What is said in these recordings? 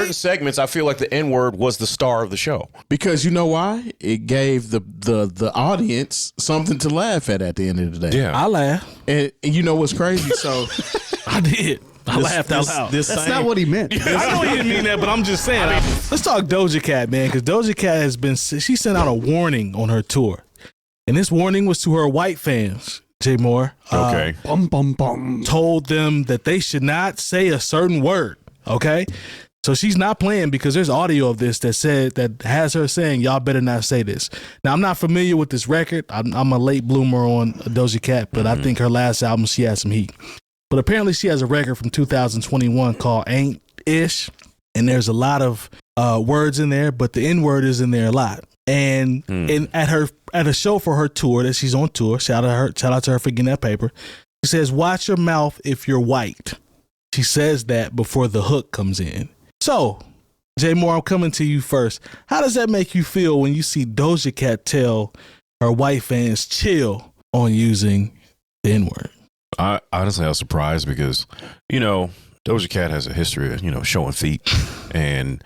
certain segments, I feel like the N-word was the star of the show. Because you know why? It gave the audience something to laugh at the end of the day. Yeah. I laugh. And you know what's crazy? So I did. I laughed out loud. That's not what he meant. I know he didn't mean that, but I'm just saying. Let's talk Doja Cat, man, because Doja Cat she sent out a warning on her tour. And this warning was to her white fans, Jay Moore. Okay. Told them that they should not say a certain word, okay? So she's not playing because there's audio of this that has her saying, y'all better not say this. Now, I'm not familiar with this record. I'm a late bloomer on Doja Cat, but I think her last album, she had some heat. But apparently she has a record from 2021 called Ain't Ish, and there's a lot of words in there, but the N-word is in there a lot. And at a show for her tour that she's on tour, shout out to her for getting that paper. She says, "Watch your mouth if you're white." She says that before the hook comes in. So, Jay Moore, I'm coming to you first. How does that make you feel when you see Doja Cat tell her white fans chill on using the N-word? I honestly was surprised because, Doja Cat has a history of, showing feet. And,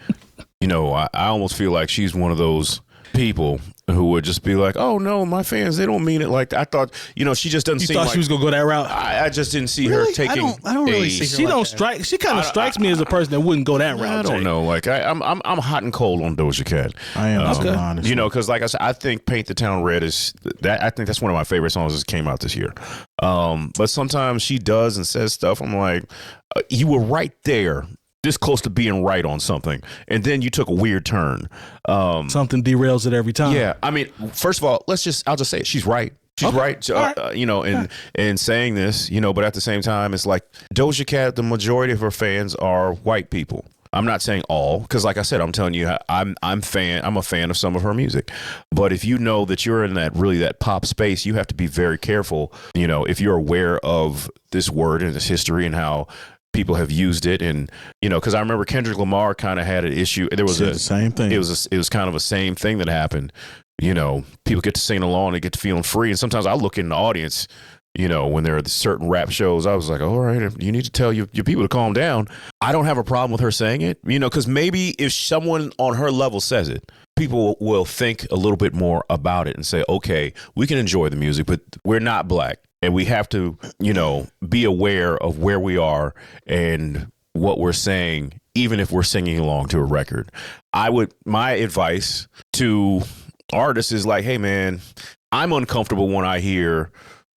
I almost feel like she's one of those people who would just be like, oh no, my fans, they don't mean it like that. I thought, she just doesn't seem like. You thought she was gonna go that route? I just didn't see her taking. I don't really see her she don't strike. She kind of strikes me as a person that wouldn't go that route. I don't know. Like I'm hot and cold on Doja Cat. I am honest. Because like I said, I think "Paint the Town Red" is that. I think that's one of my favorite songs that came out this year. But sometimes she does and says stuff. I'm like, you were right there, this close to being right on something, and then you took a weird turn. Something derails it every time. Yeah, I mean, first of all, I'll just say it. She's right. She's right. In saying this, but at the same time, it's like Doja Cat, the majority of her fans are white people. I'm not saying all, because like I said, I'm telling you, I'm a fan of some of her music. But if you know that you're in that pop space, you have to be very careful. If you're aware of this word and this history and how people have used it, and because I remember Kendrick Lamar kind of had an issue. There was the same thing. It was kind of a same thing that happened. People get to sing along, they get to feeling free, and sometimes I look in the audience. When there are certain rap shows, I was like, all right, you need to tell your people to calm down. I don't have a problem with her saying it, because maybe if someone on her level says it, people will think a little bit more about it and say, okay, we can enjoy the music, but we're not black. And we have to, be aware of where we are and what we're saying, even if we're singing along to a record. My advice to artists is like, hey, man, I'm uncomfortable when I hear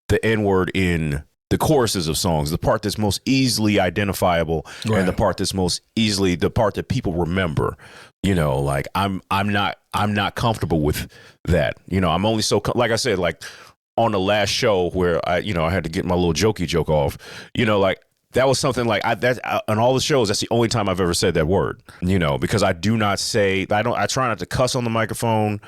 the N-word in the choruses of songs, the part that's most easily identifiable, right, and the part that people remember. Like I'm not comfortable with that. I'm only like I said, like on the last show where I had to get my little jokey joke off. Like that was something like on all the shows. That's the only time I've ever said that word. Because I do not say I try not to cuss on the microphone.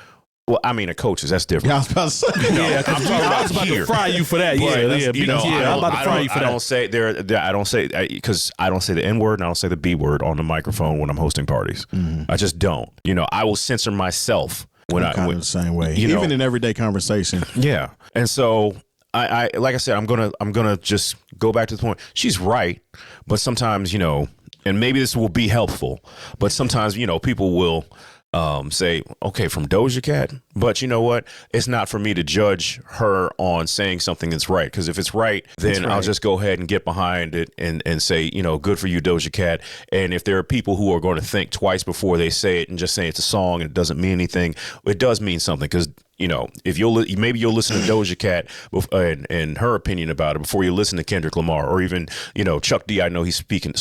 Well, I mean, at coaches, that's different. Yeah, I was about to say. Yeah, I was about to fry you for that. I'm about to fry you for that. I don't say because I don't say the N-word and I don't say the B word on the microphone when I'm hosting parties. Mm-hmm. I just don't. I will censor myself when I'm kind of the same way, even in everyday conversation. Yeah, and so I like I said, I'm gonna just go back to the point. She's right, but sometimes and maybe this will be helpful, but sometimes people will say, okay, from Doja Cat, but you know what? It's not for me to judge her on saying something that's right, because if it's right, then I'll just go ahead and get behind it and say, good for you, Doja Cat. And if there are people who are going to think twice before they say it and just say it's a song and it doesn't mean anything, it does mean something, because if maybe you'll listen to Doja Cat and her opinion about it before you listen to Kendrick Lamar, or even Chuck D. I know he's spoken,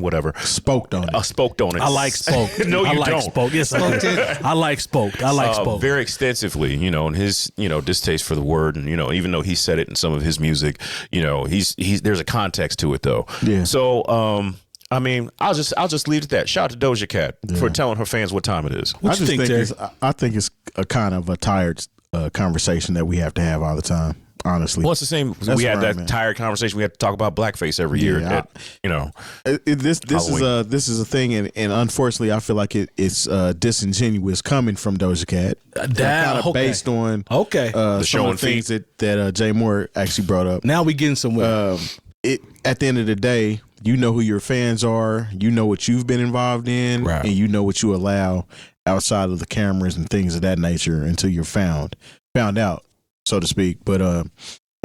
whatever. Spoked on it. Spoked on it. I like spoke. No, you don't. Spoke. Yes, I like spoke. I like spoke very extensively. And his distaste for the word, and even though he said it in some of his music, he's there's a context to it though. Yeah. So I mean, I'll just leave it at that. Shout out to Doja Cat for telling her fans what time it is. What you think, Terry? I think it's a kind of a tired conversation that we have to have all the time. Honestly, well, it's the same. We had that tired conversation. We had to talk about blackface every year. This is a thing, and unfortunately, I feel like it's disingenuous coming from Doja Cat. Kind of based on the some of the things that Jay Moore actually brought up. Now we getting somewhere. at the end of the day, you know who your fans are, you know what you've been involved in, Right. and you know what you allow outside of the cameras and things of that nature until you're found out, so to speak. But I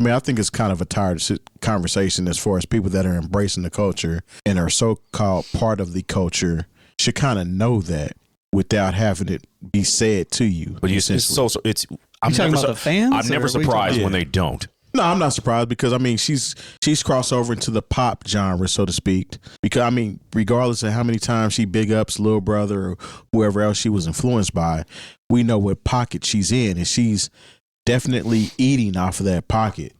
mean, I think it's kind of a tired conversation as far as people that are embracing the culture and are so-called part of the culture should kind of know that without having it be said to you. But I'm talking about the fans? I'm never surprised when they don't. No, I'm not surprised because I mean she's crossed over into the pop genre, so to speak. Because I mean, regardless of how many times she big ups Lil Brother or whoever else she was influenced by, we know what pocket she's in, and she's definitely eating off of that pocket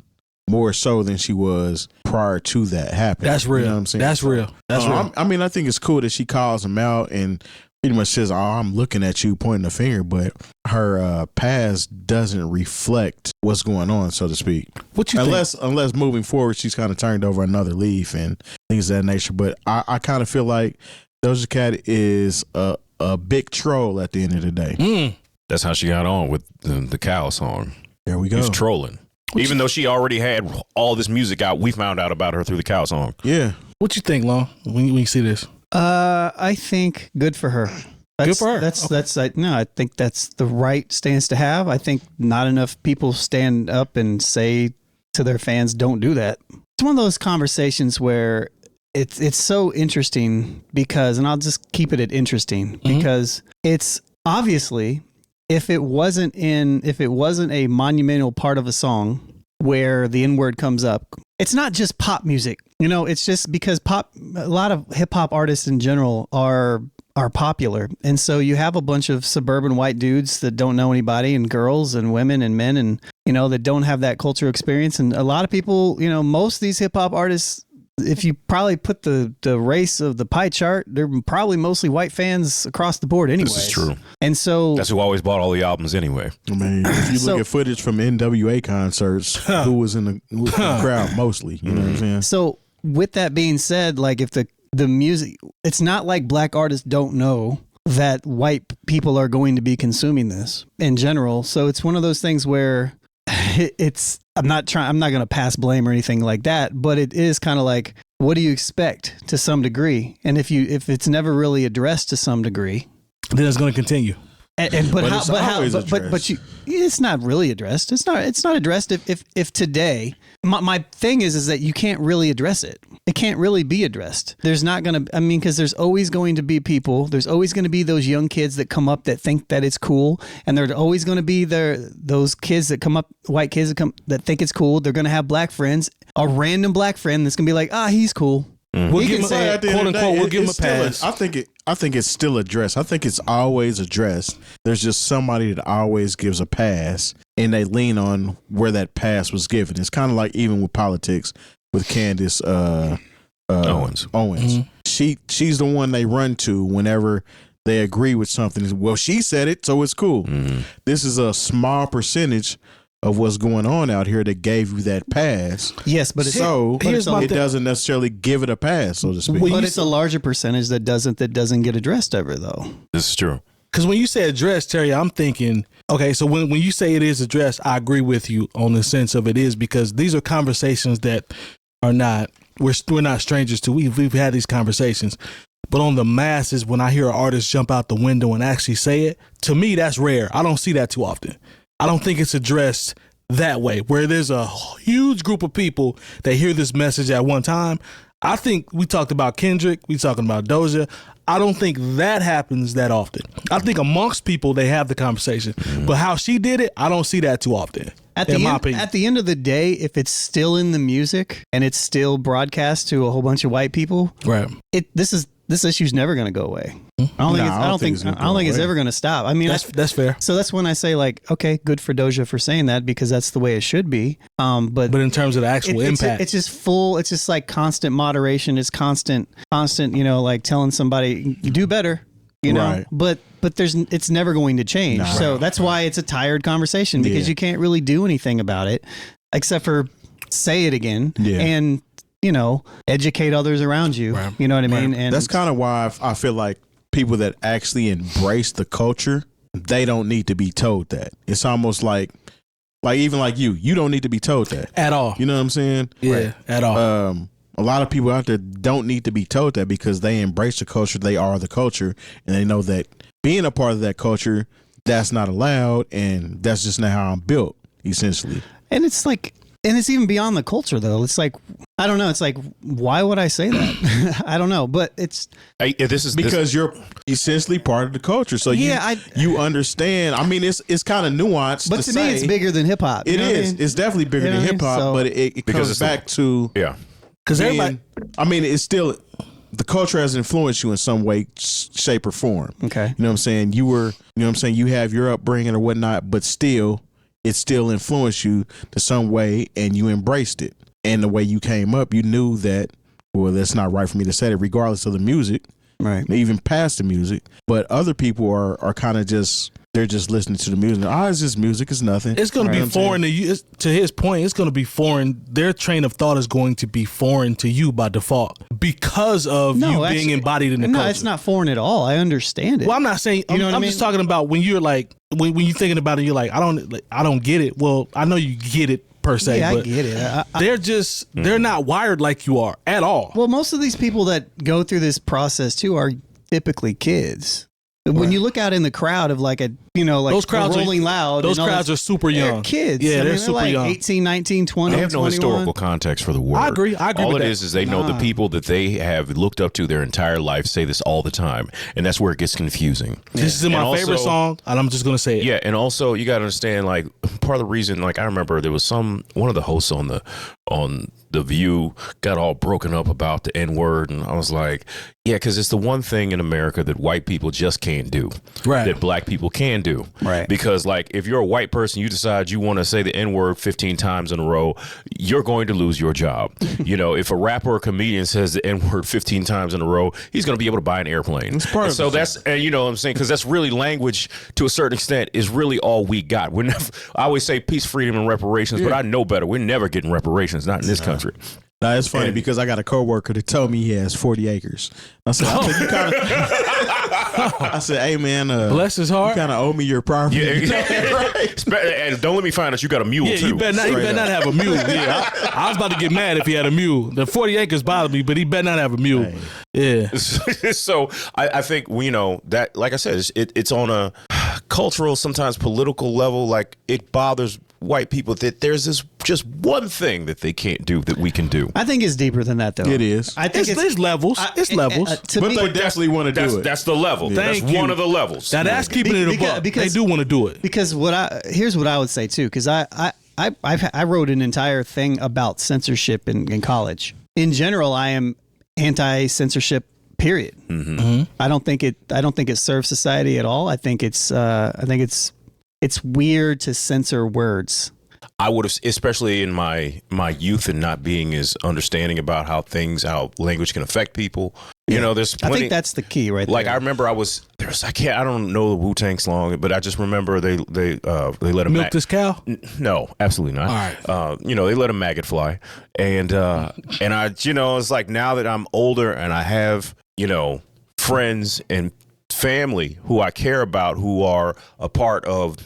more so than she was prior to that happening. That's real. You know what I'm saying? That's real. That's real. I mean, I think it's cool that she calls him out and pretty much says, "Oh, I'm looking at you," pointing the finger, but her past doesn't reflect what's going on, so to speak. What you unless moving forward, she's kind of turned over another leaf and things of that nature. But I kind of feel like Doja Cat is a big troll at the end of the day. That's how she got on with the Cow song. There we go. She's trolling. Even though she already had all this music out, we found out about her through the Cow song. Yeah. What you think, Long, when you see this? I think good for her. Good for her. I think that's the right stance to have. I think not enough people stand up and say to their fans, "Don't do that." It's one of those conversations where it's so interesting because, and I'll just keep it at interesting because it's obviously if it wasn't a monumental part of a song where the N-word comes up, it's not just pop music. You know, it's just because a lot of hip hop artists in general are popular. And so you have a bunch of suburban white dudes that don't know anybody, and girls and women and men, and, you know, that don't have that cultural experience. And a lot of people, you know, most of these hip hop artists, if you probably put the race of the pie chart, they're probably mostly white fans across the board anyway. This is true. And so that's who always bought all the albums anyway. I mean, if you look at footage from NWA concerts, who was in the crowd mostly, you know what I'm saying? So with that being said, like if the music, it's not like black artists don't know that white people are going to be consuming this in general. So it's one of those things where I'm not going to pass blame or anything like that, but it is kind of like, what do you expect to some degree? And if it's never really addressed to some degree, then it's going to continue. But it's not really addressed. It's not addressed. If today, my thing is that you can't really address it. It can't really be addressed. There's not going to, I mean, because there's always going to be people, there's always going to be those young kids that come up that think that it's cool. And there's always going to be those kids that come up, white kids that think it's cool. They're going to have black friends, a random black friend that's going to be like, he's cool. We'll give him quote unquote, we'll give him a pass. I think it's still addressed. I think it's always addressed. There's just somebody that always gives a pass, and they lean on where that pass was given. It's kind of like even with politics with Candace Owens. Mm-hmm. She's the one they run to whenever they agree with something. Well, she said it, so it's cool. This is a small percentage of what's going on out here that gave you that pass. Yes, but it doesn't necessarily give it a pass, so to speak. But it's a larger percentage that doesn't get addressed ever, though. This is true. Because when you say addressed, Terry, I'm thinking, okay, so when you say it is addressed, I agree with you on the sense of it is, because these are conversations that are not, we're not strangers to. We've had these conversations. But on the masses, when I hear an artist jump out the window and actually say it, to me, that's rare. I don't see that too often. I don't think it's addressed that way, where there's a huge group of people that hear this message at one time. I think we talked about Kendrick, we talking about Doja. I don't think that happens that often. I think amongst people, they have the conversation. But how she did it, I don't see that too often. At the end of the day, if it's still in the music and it's still broadcast to a whole bunch of white people, right? This issue's never going to go away. I don't think it's ever going to stop. I mean, that's fair. So that's when I say, like, okay, good for Doja for saying that, because that's the way it should be. But in terms of the actual impact, it's just like constant moderation. It's constant, you know, like telling somebody do better, you know, right. but it's never going to change. No. So that's why it's a tired conversation, because you can't really do anything about it except for say it again and, you know, educate others around you. Right. You know what I mean? And that's kind of why I feel like people that actually embrace the culture, they don't need to be told that. It's almost like even like you don't need to be told that at all. You know what I'm saying? Yeah, at all. a lot of people out there don't need to be told that because they embrace the culture. They are the culture, and they know that being a part of that culture, that's not allowed, and that's just not how I'm built, essentially. And it's like, and it's even beyond the culture, though. It's like, I don't know. It's like, why would I say that? I don't know, but it's because you're essentially part of the culture, so you understand. I mean, it's kind of nuanced, but to me, it's bigger than hip hop. It is. I mean? It's definitely bigger than hip hop, so, but it comes back to because everybody. I mean, it's still the culture has influenced you in some way, shape, or form. Okay, you know what I'm saying. You have your upbringing or whatnot, but still, it still influenced you to some way, and you embraced it. And the way you came up, you knew that, well, that's not right for me to say that, regardless of the music, right? Even past the music. But other people are kind of they're just listening to the music. It's just music. It's nothing. It's going to be foreign to you. To his point, it's going to be foreign. Their train of thought is going to be foreign to you by default because of you being embodied in the culture. No, it's not foreign at all. I understand it. Well, I'm not saying. I'm just talking about when you're like when you're thinking about it. You're like, I don't get it. Well, I know you get it. Per se, yeah, but I get it. They're not wired like you are at all. Well, most of these people that go through this process too are typically kids. When you look out in the crowd of like those crowds Rolling Loud, those crowds are super young. Kids. Yeah, they're super young. 18, 19, 20, They have no 21. historical context for the word. I agree all with it that. is they know the people that they have looked up to their entire life say this all the time, and that's where it gets confusing. This is my favorite song, and I'm just going to say it. Yeah, and also you got to understand, like, part of the reason, like, I remember there was one of the hosts on The View got all broken up about the N-word, and I was like, yeah, because it's the one thing in America that white people just can't do, right? That black people can do, right? Because, like, if you're a white person, you decide you want to say the N-word 15 times in a row, you're going to lose your job. If a rapper or comedian says the N-word 15 times in a row, he's going to be able to buy an airplane. It's part of so that's, and you know what I'm saying, because that's really language to a certain extent is really all we got. We're never. I always say peace, freedom, and reparations, but I know better. We're never getting reparations, not in this country. Now, it's funny because I got a coworker that told me he has 40 acres. I said, you kind of. I said, hey man, bless his heart. You kind of owe me your property. Yeah, right. And don't let me find out you got a mule too. You better not have a mule. Yeah, I was about to get mad if he had a mule. The 40 acres bothered me, but he better not have a mule. Hey. Yeah. So I think that, like I said, it's on a cultural, sometimes political level. Like, it bothers white people that there's this just one thing that they can't do that we can do. I think it's deeper than that, though. It is. I think there's levels. It's levels. But they definitely want to do it. That's the level. Yeah. That's one of the levels. Now that's keeping it above. They do want to do it. Because here's what I would say too. Because I wrote an entire thing about censorship in college. In general, I am anti-censorship. Period. Mm-hmm. I don't think it serves society at all. I think it's weird to censor words. I would have, especially in my youth and not being as understanding about how language can affect people. There's plenty. I think that's the key, right? Like, there. I remember I don't know the Wu-Tang song, but I just remember they let him milk this cow. No, absolutely not. All right. They let a maggot fly, and I, it's like, now that I'm older and I have, friends and family who I care about, who are a part of,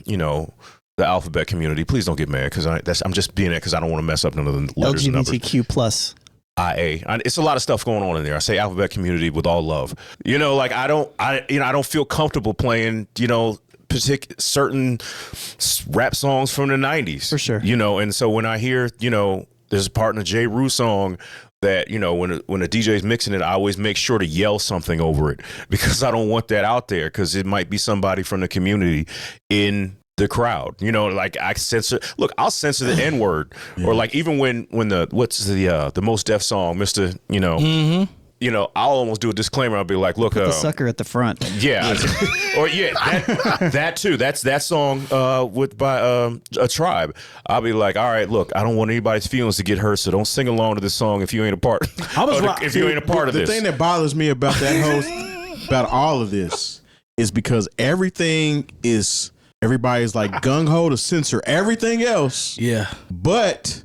the alphabet community. Please don't get mad because I'm just being it because I don't want to mess up none of the letters and numbers. LGBTQ plus. IA. It's a lot of stuff going on in there. I say alphabet community with all love. Like, I don't feel comfortable playing, certain rap songs from the 90s. For sure. And so when I hear, there's a part in a J. Rue song that, when a DJ's mixing it, I always make sure to yell something over it because I don't want that out there because it might be somebody from the community in the crowd. Like, I'll censor the N-word. Or like, even when the Most Def song, Mr. Mm-hmm. I'll almost do a disclaimer. I'll be like, look, Put the sucker at the front. Yeah. Or that too. That's that song by a tribe. I'll be like, all right, look, I don't want anybody's feelings to get hurt, so don't sing along to this song if you ain't a part. If you ain't a part of this. The thing that bothers me about that host, about all of this, is because everybody's like gung-ho to censor everything else. Yeah. But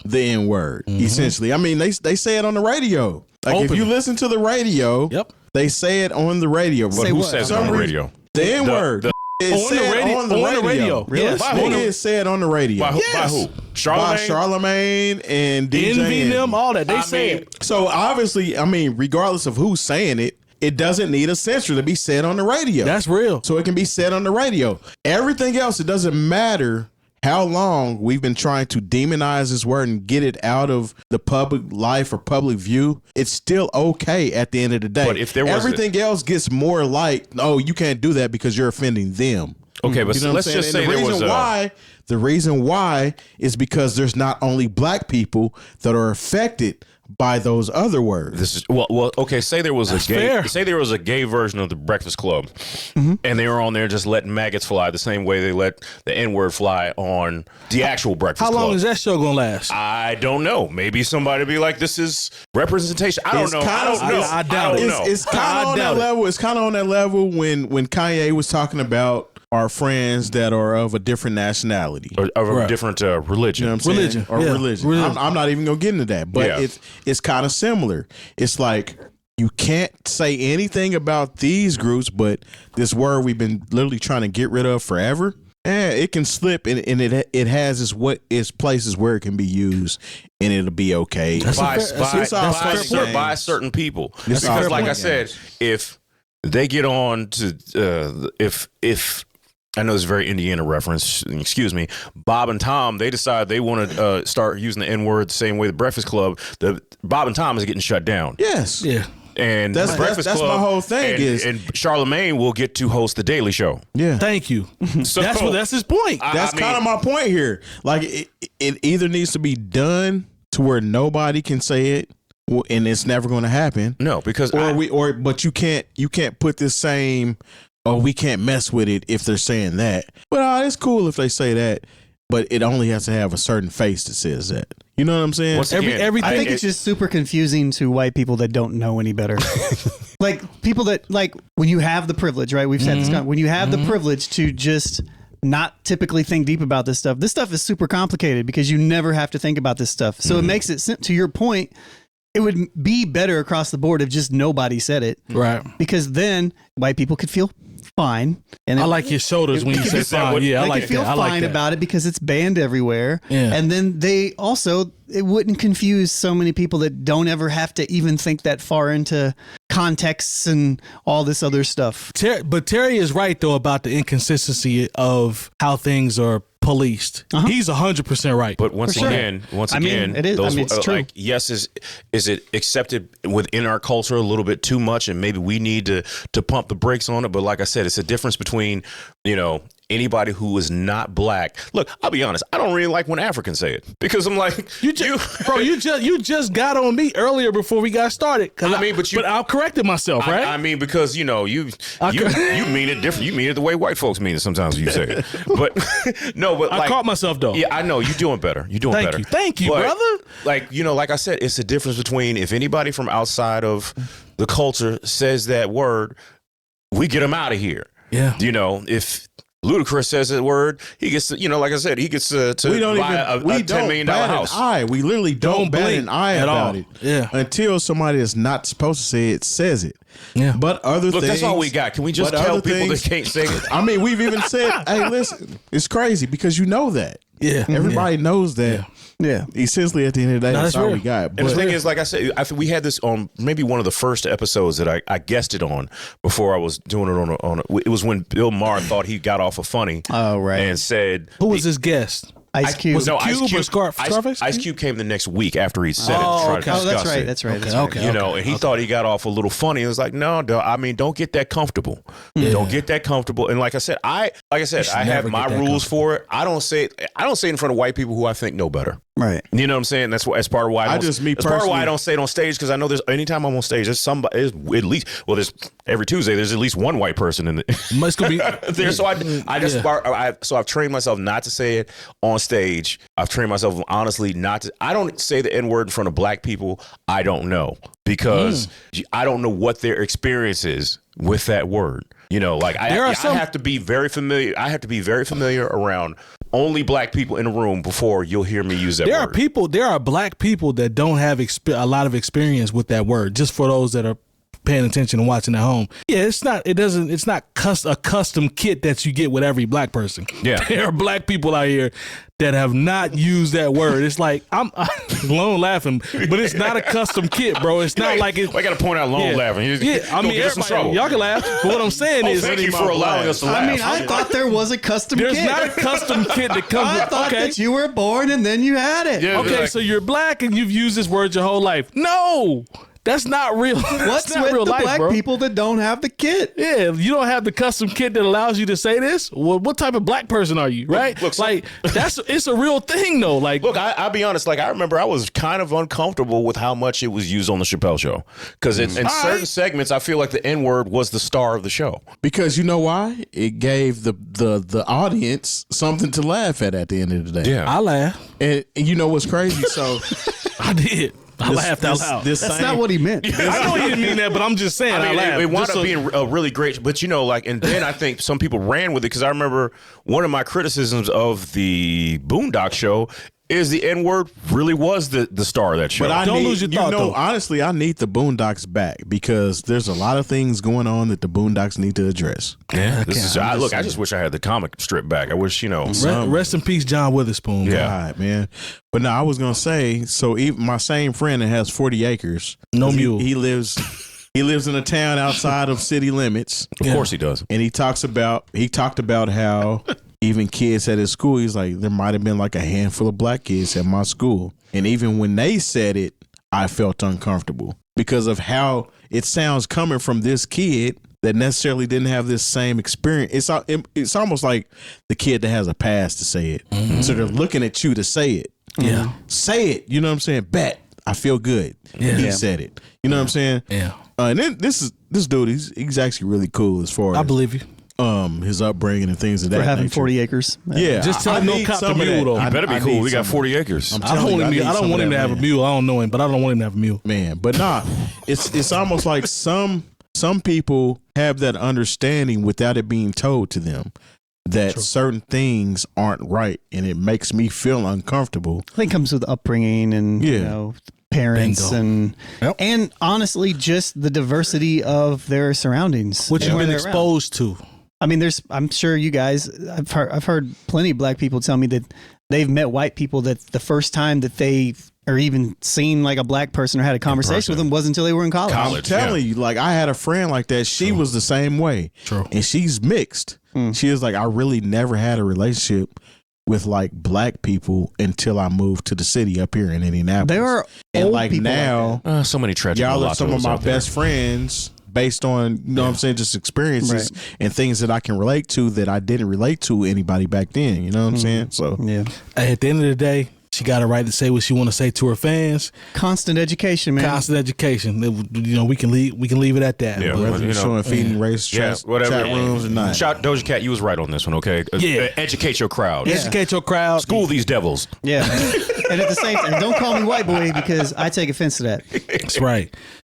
the N-word, essentially. I mean, they say it on the radio. Like, if you listen to the radio, yep, they say it on the radio. Say Who what? says it on the radio? The N-word. It's said on the radio. Yes. By who? Nigga, it's said on the radio. By who? By who? By Charlemagne and DJ Envy them, all that. They say it. So obviously, I mean, regardless of who's saying it, it doesn't need a censor to be said on the radio. That's real. So it can be said on the radio. Everything else, it doesn't matter how long we've been trying to demonize this word and get it out of the public life or public view. It's still okay at the end of the day. But if there was everything else gets more like, oh, you can't do that because you're offending them. Okay, but You know what let's I'm just saying? say And there was the reason why is because there's not only black people that are affected by those other words. This is well. Okay, say there was a gay version of the Breakfast Club, and they were on there just letting maggots fly the same way they let the N-word fly on the actual Breakfast Club. How long is that show gonna last? I don't know. Maybe somebody be like, "This is representation." I don't know. I doubt it. It's kind of on that level. It's kind of on that level when Kanye was talking about our friends that are of a different nationality. Or of a different religion. You know what I'm saying? Religion. I'm not even going to get into that, but it's kind of similar. It's like you can't say anything about these groups, but this word we've been literally trying to get rid of forever, it can slip, and it has its places where it can be used, and it'll be okay. By certain people. Because like I said, if they get on to, if I know it's a very Indiana reference, excuse me, Bob and Tom, they decide they want to start using the N-word the same way the Breakfast Club, Bob and Tom is getting shut down. Yes. Yeah. And that's my whole thing and Charlemagne will get to host the Daily Show. Yeah. Thank you. So that's his point. That's kind of my point here. Like it either needs to be done to where nobody can say it, and it's never going to happen. No, because but you can't put this same, oh, we can't mess with it if they're saying that. But it's cool if they say that, but it only has to have a certain face that says that. You know what I'm saying? Everything. I think it's just super confusing to white people that don't know any better. Like people that, like, when you have the privilege, right? We've said this, when you have the privilege to just not typically think deep about this stuff is super complicated because you never have to think about this stuff. So it makes it, to your point, it would be better across the board if just nobody said it. Right. Because then white people could feel fine. And I like your shoulders when you say fine. Yeah, I like that. They could feel fine about it because it's banned everywhere. Yeah. And then it wouldn't confuse so many people that don't ever have to even think that far into contexts and all this other stuff. But Terry is right, though, about the inconsistency of how things are policed. He's 100% right. But once again, it is. those, it's true. like, yes, is it accepted within our culture a little bit too much, and maybe we need to pump the brakes on it. But like I said, it's a difference between, anybody who is not black. Look, I'll be honest, I don't really like when Africans say it because I'm like, you just got on me earlier before we got started. But I corrected myself, right? I mean, because you mean it different. You mean it the way white folks mean it sometimes when you say it. But no, but I caught myself though. Yeah, I know you're doing better. You're doing better. Thank you, but, brother. Like I said, it's the difference between if anybody from outside of the culture says that word, we get them out of here. Yeah. If Ludacris says that word, he gets to, like I said, he gets to buy a $10 million house. We literally don't bat an eye about it. Yeah. Until somebody that's not supposed to say it says it. Yeah. But other things. That's all we got. Can we just tell people they can't say it? I mean, we've even said, hey, listen, it's crazy because you know that. Yeah. Everybody knows that. Yeah. Essentially, at the end of the day, that's all we got. And the thing is, like I said, I think we had this on maybe one of the first episodes that I guested on before I was doing it on it was when Bill Maher thought he got off of funny. Oh, right. And said, who was his guest? Ice Cube. Ice Cube came the next week after he said it. To try to discuss it. That's right. Okay. And he thought he got off a little funny. It was like, no, don't get that comfortable. Yeah. Don't get that comfortable. And like I said, I have my rules for it. I don't say it in front of white people who I think know better. Right. You know what I'm saying? That's part of why I don't say it on stage, because I know there's anytime I'm on stage, there's somebody, there's every Tuesday there's at least one white person in It's gonna be there. So I've trained myself not to say it on stage. I've trained myself honestly not to. I don't say the N-word in front of black people I don't know, because I don't know what their experience is with that word. I have to be very familiar. I have to be very familiar around only black people in the room before you'll hear me use that word. There are black people that don't have a lot of experience with that word. Just for those that are paying attention and watching at home. Yeah, it's not a custom kit that you get with every black person. Yeah. There are black people out here that have not used that word. It's like I'm Lone laughing, but it's not a custom kit, bro. It's not like it's. I got to point out Lone laughing. I mean, everybody, y'all can laugh. But what I'm saying is, thank you for allowing us to laugh. I mean, I thought there was a custom there's kit. not a custom kit that comes. I thought that you were born and then you had it. Yeah, Okay, like, so you're black and you've used this word your whole life. No, that's not real. What's That's not with real the life, black bro. people that don't have the kit? Yeah, you don't have the custom kit that allows you to say this. Well, what type of black person are you, right? Look, like it's a real thing though. Like, look, I'll be honest. Like, I remember I was kind of uncomfortable with how much it was used on the Chappelle Show because in certain segments, I feel like the N-word was the star of the show. Because you know why? It gave the audience something to laugh at the end of the day. Yeah, I laugh. And you know what's crazy? So I did. I laughed out loud. That's not what he meant. I know he didn't mean that, but I'm just saying. I mean, laughed. it wound Just up being really great, but and then I think some people ran with it because I remember one of my criticisms of the Boondock Show is the N-word really was the star of that show. But Don't lose your thought, though. Honestly, I need the Boondocks back because there's a lot of things going on that the Boondocks need to address. Yeah, I just wish I had the comic strip back. I wish, Rest in peace, John Witherspoon. Yeah. God, man. But no, I was gonna say, so even my same friend that has 40 acres, No mule. He lives in a town outside of city limits, Of course he does. and he talked about how even kids at his school, he's like, there might have been like a handful of black kids at my school, and even when they said it, I felt uncomfortable because of how it sounds coming from this kid that necessarily didn't have this same experience. It's almost like the kid that has a past to say it, so they're looking at you to say it. Yeah. Say it. You know what I'm saying? Bet. I feel good. Yeah. He said it. You know what I'm saying? Yeah. And then this dude, he's actually really cool as far as I believe you. his upbringing and things of that For having nature. 40 acres. Yeah. Just tell him don't need cop the some of mule, that. though. He better be I cool. need We got some 40 acres. I'm I don't telling you, want him. need I some don't of want him that to have a land. mule. I don't know him, but I don't want him to have a mule. Man, but nah, it's almost like some people have that understanding without it being told to them that certain things aren't right, and it makes me feel uncomfortable. I think it comes with upbringing and Yeah. parents Bingo. and honestly just the diversity of their surroundings. What and you've where been they're around. exposed to. I mean, I'm sure you guys. I've heard plenty of black people tell me that they've met white people that the first time that they or even seen like a black person or had a conversation with them wasn't until they were in college. I'm telling you, like I had a friend like that. She was the same way. True. And she's mixed. She was like, I really never had a relationship with like black people until I moved to the city up here in Indianapolis. There are and old like people now, So many tragic y'all are mulattoes some of my out there. best friends based on, you know what I'm saying, just experiences and things that I can relate to that I didn't relate to anybody back then. You know what I'm saying? So Yeah. At the end of the day, she got a right to say what she want to say to her fans. Constant education, man. Constant education. We can leave it at that. Yeah. But- whether you're showing feeding race chat rooms or not. Shout Doja Cat, you was right on this one, okay? Yeah. Educate your crowd. Educate your crowd. School these devils. Yeah. And at the same time, don't call me white boy because I take offense to that. That's right.